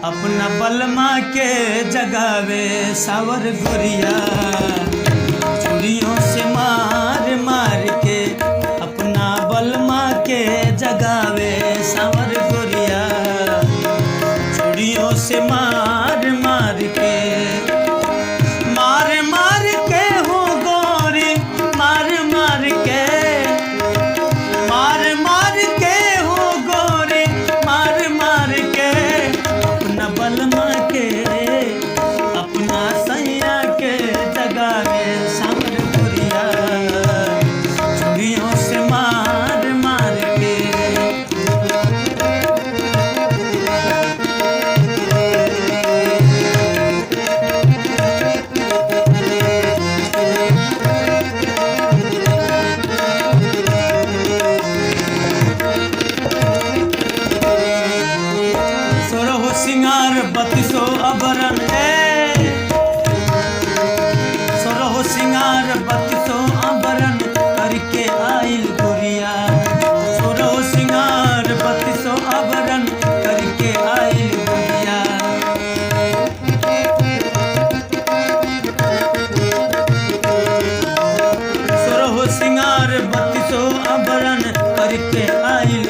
अपना बलमा के जगावे सावर गुरिया चूड़ियों से मार मार के। अपना बलमा के जगावे सावर गुरिया चूड़ियों से मार मार के। मार मार के हो गोरी मार मार के, मार मार के हो गोरी मार मार के। अपना बलमा के अपना सैया के जगावे सावर गुरिया चूड़ियों से मार मार के। सिंगार बत्तीसो अबरन सोरहो सिंगार बत्तीसो अबरन करके आइल गुरिया। सोरहो सिंगार बत्तीसो अबरन करके आइल गुरिया। सोरहो सिंगार बत्तीसो अबरन करके आइल